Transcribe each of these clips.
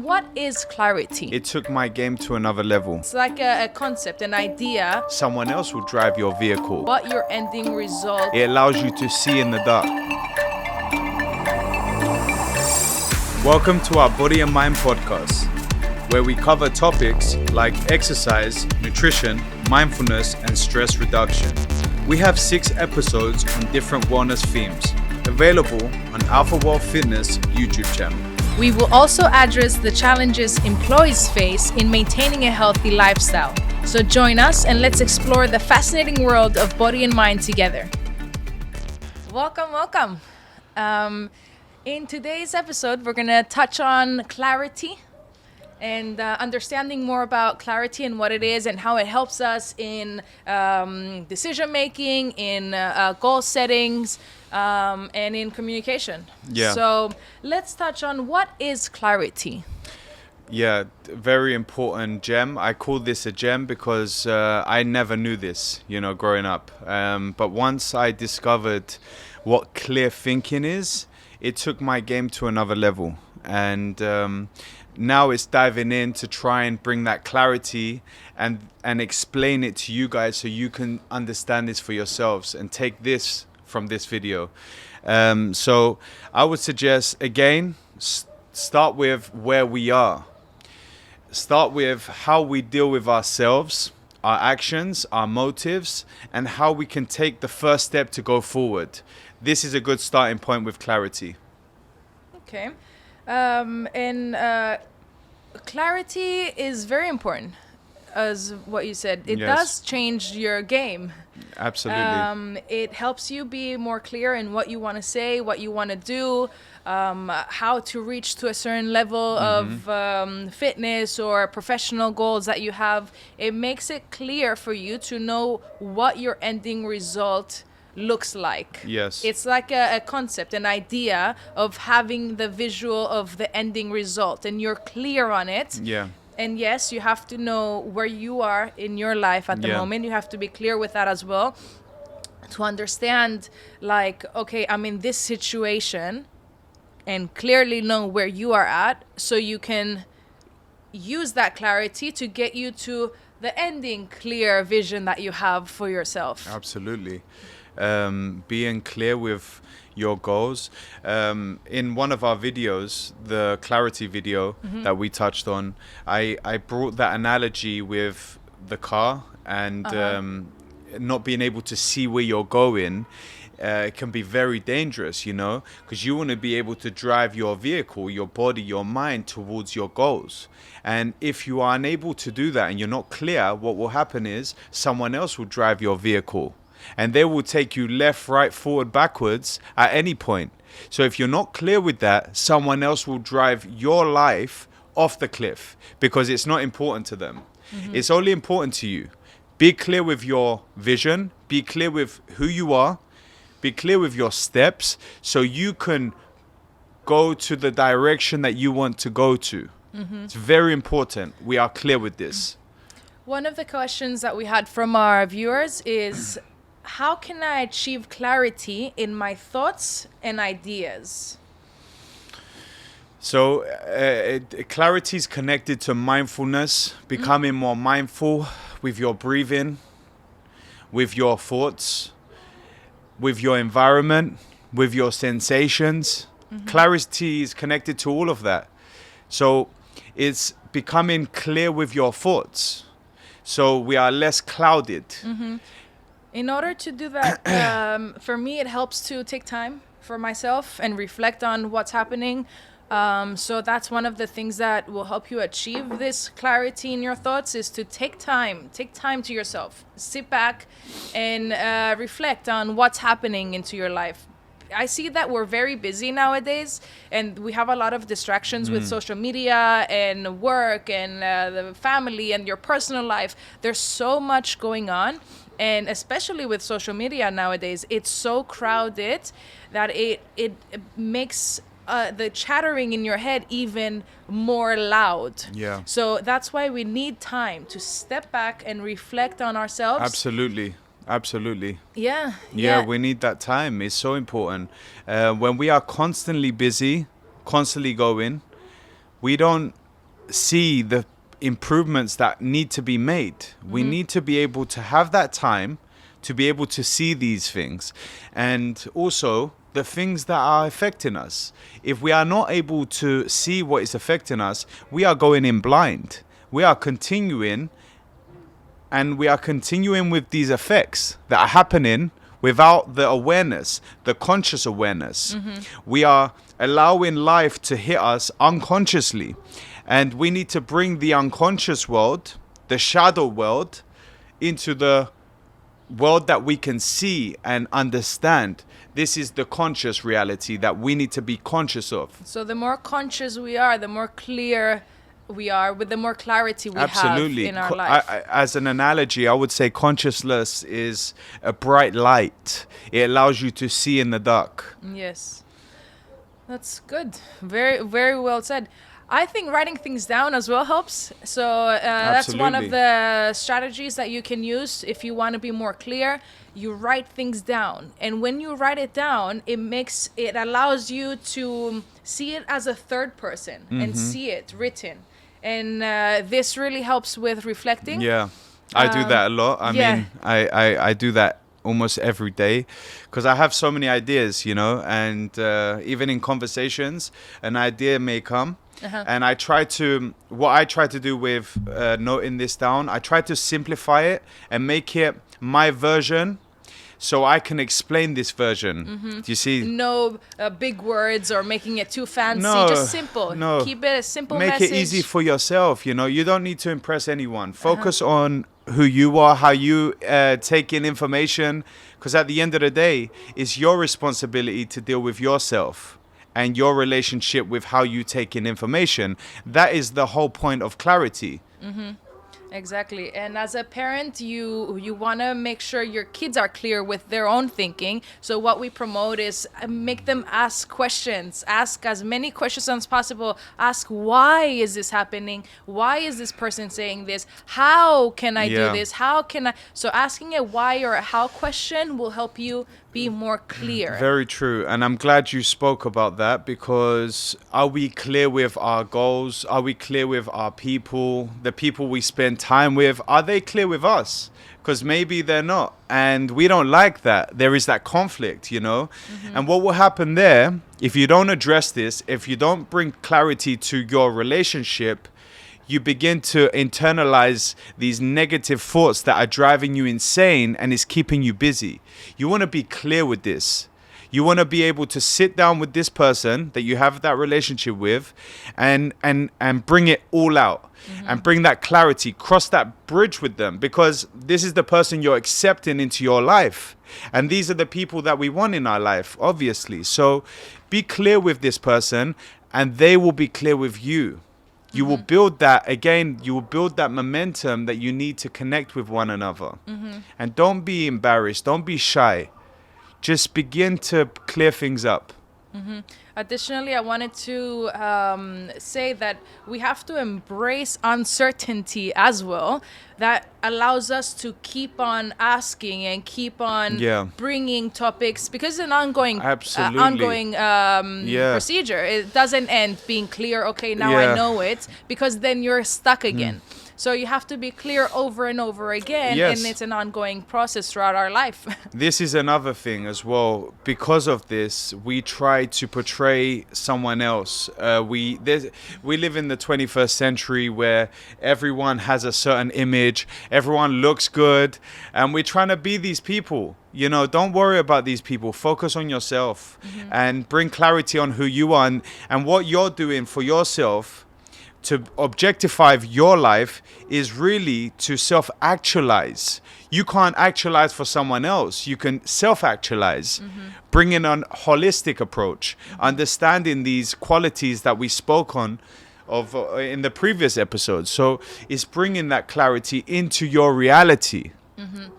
what is clarity? It took my game to another level. It's like a concept, an idea. Someone else will drive your vehicle. What your ending result. It allows you to see in the dark. Welcome to our Body and Mind podcast, where we cover topics like exercise, nutrition, mindfulness, and stress reduction. We have 6 episodes on different wellness themes, available on Alpha World Fitness YouTube channel. We will also address the challenges employees face in maintaining a healthy lifestyle. So join us and let's explore the fascinating world of body and mind together. Welcome. In today's episode, we're going to touch on clarity and understanding more about clarity and what it is and how it helps us in decision making, in goal settings, and in communication. Yeah. So let's touch on what is clarity. Yeah, very important gem. I call this a gem because I never knew this, growing up. But once I discovered what clear thinking is, it took my game to another level. And now it's diving in to try and bring that clarity and explain it to you guys so you can understand this for yourselves and take this from this video. So I would suggest, again, start with where we are. Start with how we deal with ourselves, our actions, our motives, and how we can take the first step to go forward. This is a good starting point with clarity. Okay. Clarity is very important, as what you said. It does change your game. Absolutely. It helps you be more clear in what you want to say, what you want to do, how to reach to a certain level of fitness or professional goals that you have. It makes it clear for you to know what your ending result looks like. Yes. It's like a concept, an idea of having the visual of the ending result, and you're clear on it. Yeah. And yes, you have to know where you are in your life at the moment. You have to be clear with that as well, to understand, like, okay, I'm in this situation, and clearly know where you are at, so you can use that clarity to get you to the ending clear vision that you have for yourself. Absolutely. Being clear with your goals. In one of our videos, the clarity video that we touched on, I brought that analogy with the car and not being able to see where you're going. It can be very dangerous, because you want to be able to drive your vehicle, your body, your mind towards your goals. And if you are unable to do that and you're not clear, what will happen is someone else will drive your vehicle. And they will take you left, right, forward, backwards at any point. So if you're not clear with that, someone else will drive your life off the cliff because it's not important to them. It's only important to you. Be clear with your vision. Be clear with who you are. Be clear with your steps so you can go to the direction that you want to go to. It's very important. We are clear with this. One of the questions that we had from our viewers is, how can I achieve clarity in my thoughts and ideas? So clarity is connected to mindfulness, becoming more mindful with your breathing, with your thoughts, with your environment, with your sensations. Clarity is connected to all of that. So it's becoming clear with your thoughts. So we are less clouded. In order to do that, for me, it helps to take time for myself and reflect on what's happening. So that's one of the things that will help you achieve this clarity in your thoughts, is to take time to yourself. Sit back and reflect on what's happening into your life. I see that we're very busy nowadays, and we have a lot of distractions with social media and work and the family and your personal life. There's so much going on. And especially with social media nowadays, it's so crowded that it makes the chattering in your head even more loud. Yeah. So that's why we need time to step back and reflect on ourselves. Absolutely. Yeah. Yeah, we need that time. It's so important. When we are constantly busy, constantly going, we don't see the improvements that need to be made. We need to be able to have that time to be able to see these things, and also the things that are affecting us. If we are not able to see what is affecting us, we are going in blind. We are continuing, and we are continuing with these effects that are happening without the awareness, the conscious awareness. We are allowing life to hit us unconsciously, and we need to bring the unconscious world, the shadow world, into the world that we can see and understand. This is the conscious reality that we need to be conscious of. So the more conscious we are, the more clear we are, with the more clarity we Absolutely. have in our life. As an analogy, I would say consciousness is a bright light. It allows you to see in the dark. Yes. That's good. Very, very well said. I think writing things down as well helps. So that's one of Absolutely. the strategies that you can use if you want to be more clear. You write things down, and when you write it down, it allows you to see it as a third person and see it written. And this really helps with reflecting. Yeah, I do that a lot. I mean, I do that almost every day because I have so many ideas, and even in conversations, an idea may come. And what I try to do with noting this down, I try to simplify it and make it my version so I can explain this version. Do you see? No big words or making it too fancy, No, just simple. no. Keep it a simple Make message. it easy for yourself. You don't need to impress anyone. Focus on who you are, how you take in information, because at the end of the day, it's your responsibility to deal with yourself and your relationship with how you take in information. That is the whole point of clarity. Exactly. And as a parent, you want to make sure your kids are clear with their own thinking. So what we promote is make them ask questions. Ask as many questions as possible. Ask, why is this happening? Why is this person saying this? How can I do this? How can I? So asking a why or a how question will help you be more clear. Very true. And I'm glad you spoke about that, because are we clear with our goals? Are we clear with our people? The people we spend time with, are they clear with us? Because maybe they're not. And we don't like that. There is that conflict, And what will happen there, if you don't address this, if you don't bring clarity to your relationship, you begin to internalize these negative thoughts that are driving you insane and is keeping you busy. You want to be clear with this. You want to be able to sit down with this person that you have that relationship with and bring it all out and bring that clarity, cross that bridge with them, because this is the person you're accepting into your life. And these are the people that we want in our life, obviously. So be clear with this person and they will be clear with you. You will build that, again, you will build that momentum that you need to connect with one another. And don't be embarrassed. Don't be shy. Just begin to clear things up. Additionally, I wanted to say that we have to embrace uncertainty as well. That allows us to keep on asking and keep on bringing topics, because it's an ongoing procedure. It doesn't end being clear, okay, now I know it, because then you're stuck again. So you have to be clear over and over again, and it's an ongoing process throughout our life. This is another thing as well. Because of this, we try to portray someone else. We live in the 21st century where everyone has a certain image, everyone looks good, and we're trying to be these people. Don't worry about these people. Focus on yourself and bring clarity on who you are and what you're doing for yourself. To objectify your life is really to self-actualize. You can't actualize for someone else. You can self-actualize. Bring in a holistic approach, understanding these qualities that we spoke on in the previous episode. So it's bringing that clarity into your reality. Do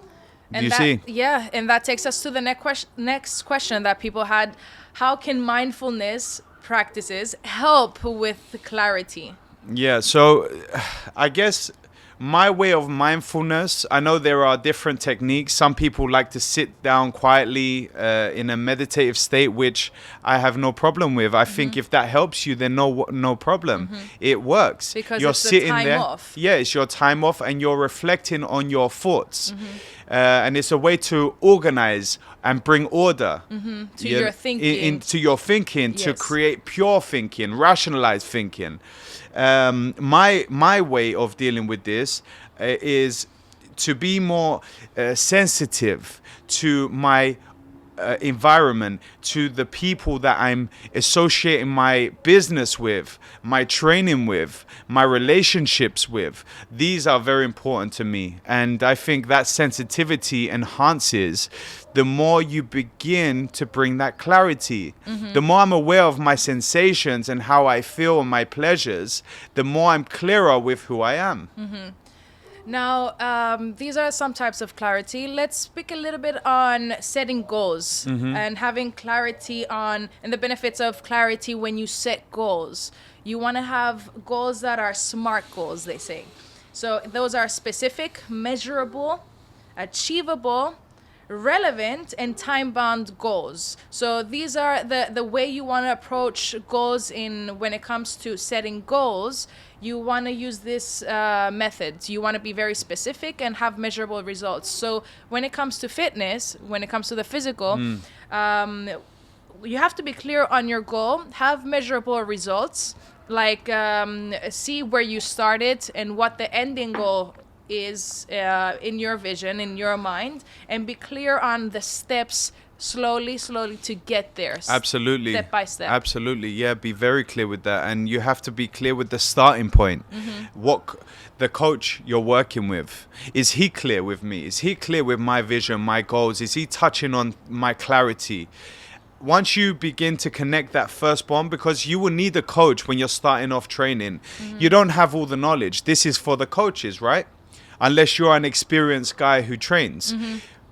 you see? Yeah, and that takes us to the next question that people had. How can mindfulness practices help with clarity? Yeah, so I guess my way of mindfulness, I know there are different techniques. Some people like to sit down quietly in a meditative state, which I have no problem with. I think if that helps you, then no problem. It works. Because you're it's the sitting time there. off. Yeah, it's your time off, and you're reflecting on your thoughts. And it's a way to organize and bring order To your thinking. into your thinking, to Yes. create pure thinking, rationalized thinking. My way of dealing with this is to be more sensitive to my environment, to the people that I'm associating my business with, my training with, my relationships with. These are very important to me. And I think that sensitivity enhances the more you begin to bring that clarity. The more I'm aware of my sensations and how I feel and my pleasures, the more I'm clearer with who I am. Now, these are some types of clarity. Let's speak a little bit on setting goals and having clarity on, and the benefits of clarity when you set goals. You want to have goals that are SMART goals, they say. So those are specific, measurable, achievable, relevant, and time-bound goals. So these are the way you want to approach goals when it comes to setting goals. You want to use this method. You want to be very specific and have measurable results. So when it comes to fitness, when it comes to the physical, you have to be clear on your goal, have measurable results, like see where you started and what the ending goal is in your vision, in your mind, and be clear on the steps slowly to get there. Absolutely. Step by step. Absolutely. Yeah, be very clear with that. And you have to be clear with the starting point. What the coach you're working with, is he clear with me? Is he clear with my vision, my goals? Is he touching on my clarity? Once you begin to connect that first bond, because you will need a coach when you're starting off training. You don't have all the knowledge. This is for the coaches, right? Unless you're an experienced guy who trains.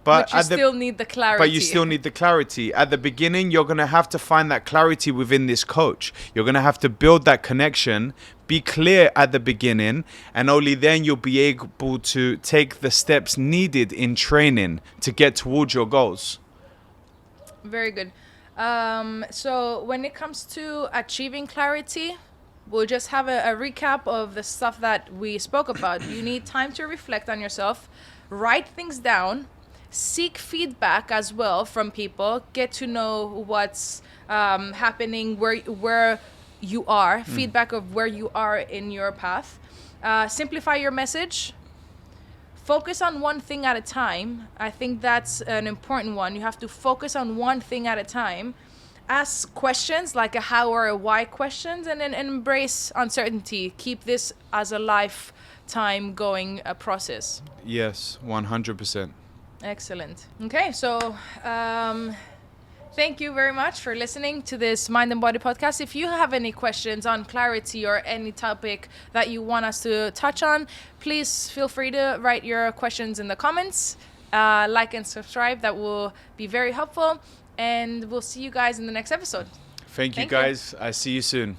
But you still need the clarity. But you still need the clarity. At the beginning, you're going to have to find that clarity within this coach. You're going to have to build that connection, be clear at the beginning, and only then you'll be able to take the steps needed in training to get towards your goals. Very good. So when it comes to achieving clarity, we'll just have a recap of the stuff that we spoke about. You need time to reflect on yourself, write things down, seek feedback as well from people, get to know what's happening, where you are, feedback of where you are in your path. Simplify your message. Focus on one thing at a time. I think that's an important one. You have to focus on one thing at a time. Ask questions like a how or a why questions, and then embrace uncertainty. Keep this as a lifetime going process. Yes, 100%. Excellent. Okay, so thank you very much for listening to this Mind and Body podcast. If you have any questions on clarity or any topic that you want us to touch on, please feel free to write your questions in the comments. Like and subscribe. That will be very helpful. And we'll see you guys in the next episode. Thank you, Thank you. guys. I see you soon.